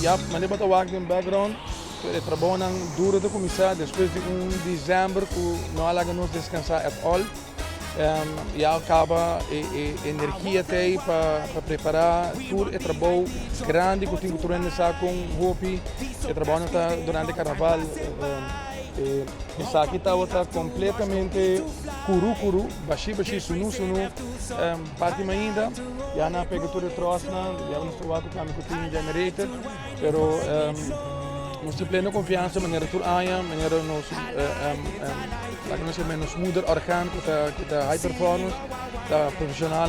já mas bota o no background ele trabalha duro de começar depois de dezembro que não há nos descansar at all e acaba energia tem para preparar tudo é trabalho grande que tem que tornar com hopi é trabalho durante o carnaval isso aqui está completamente curu, baixi, sunu, parte ainda, já na pegatura trosna, já não estou lá com o time generator, pero nós temos plena confiança, maneira tudo aia, maneira nós menos smoother organ, que está high performance, está profissional,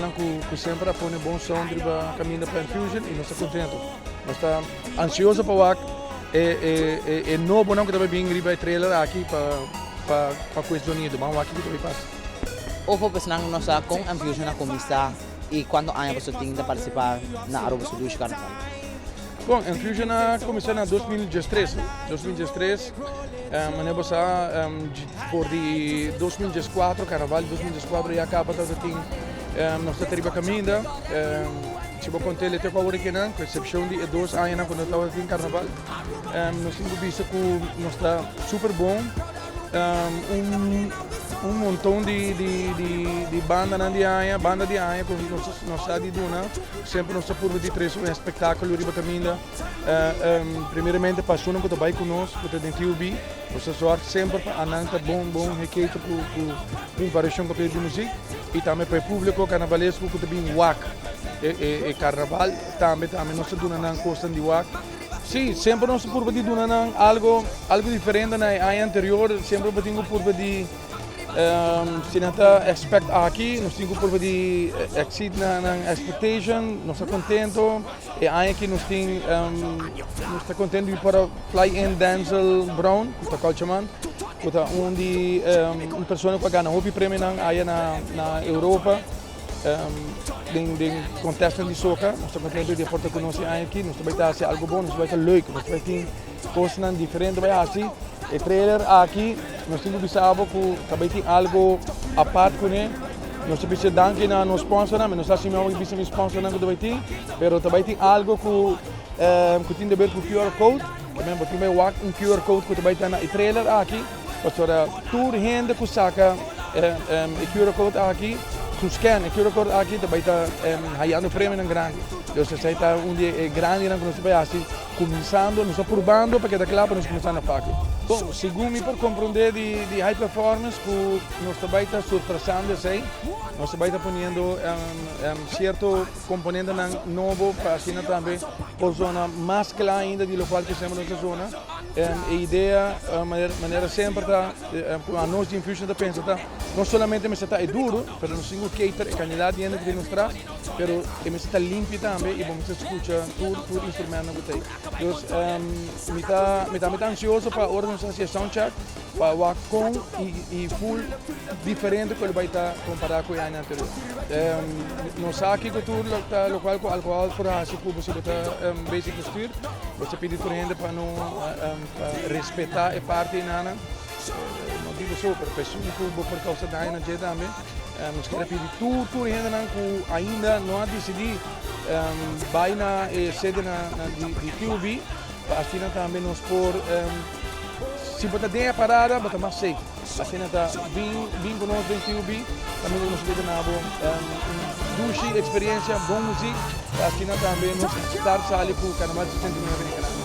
que sempre põe bom som para caminho para Infusion e nós estamos contentos, nós estamos ansiosos para o é novo não que também vem riba trailer aqui para questão do mas aqui que também passa. O focus nang nossa com Infusion na comissão e quando a você tem de participar na Aruba Sudus Carnaval. Bom, Infusion na comissão na 2013, mas nós por de 2014 Carnaval 2014 já acaba todo tem nossa tribo caminha se vou contar ele tem favor que não, com exceção de 2 anos quando estava em Carnaval, nós temos visto que nós está super bom, montão de banda de aia, que nós está de duna, sempre nós por de três espetáculo riba caminha, primeiramente passou que trabalha conosco, que tem TUB, nós sorte sempre para ananta bom requeito com variação de música e também para o público carnavalesco que também WAC. E carnaval também nós duna costa de WAC. Sim, sempre nós por de duna algo diferente na ano anterior, sempre batingo por de se não está expect aqui, nós temos por de exceed na expectation, nós estamos contentos e aí que nós estamos contentos para Fly in Denzel Brown, que está culturman, que está uma pessoa que ganha o prêmio na Europa. Den contestan de soca, nós estamos contentes de portar conosco aqui, nós também está algo bom, nós vai ter leuk, nós vai ter coisas diferentes, vai assim, o trailer aqui, nós temos bisabo que também tem algo a parte com ele, nós temos que dar no sponsor, mas nós estamos que o sponsor não vai ter, mas também tem algo que tem a ver com o QR Code, que mesmo tem um QR Code que também está no trailer aqui, para toda gente que saca o QR Code aqui, tu scan, o QR Code aqui também está ganhando prêmio grande. Então, se está dia grande, nós estamos assim, começando, nós estamos provando, porque daqui lá nós começamos a fazer. Bom, segundo por compreender de high performance, que nós também está surpreendendo, sei, nós também está ponendo certo componente novo para assim também por zona mais clara ainda de local que temos nessa zona. A ideia, maneira sempre está, a nós de Infusion está pensando, não somente é duro, mas nós temos cater e quantidade de gente que nos traz, mas está limpo também e vamos escutar todo instrumento que tem. Então, me está ansioso para organizar a soundcheck, para o com e full diferente que ele vai estar comparado com o ano anterior. Nós aqui que tudo local com alcohol por assim que você está basic posture, você pede para gente para não respeitar a parte nana. Não digo só para pessoas que por causa da ainda já também, nós queremos pedir tudo ainda que ainda não há decidido vai na sede de TUB, assim também nos por se botar dentro a parada, botar mais safe. Assim está bem conosco em TUB, também nos vê na duche experiência, bom música, assim também nos estar ali com o Carnaval de 69 americano.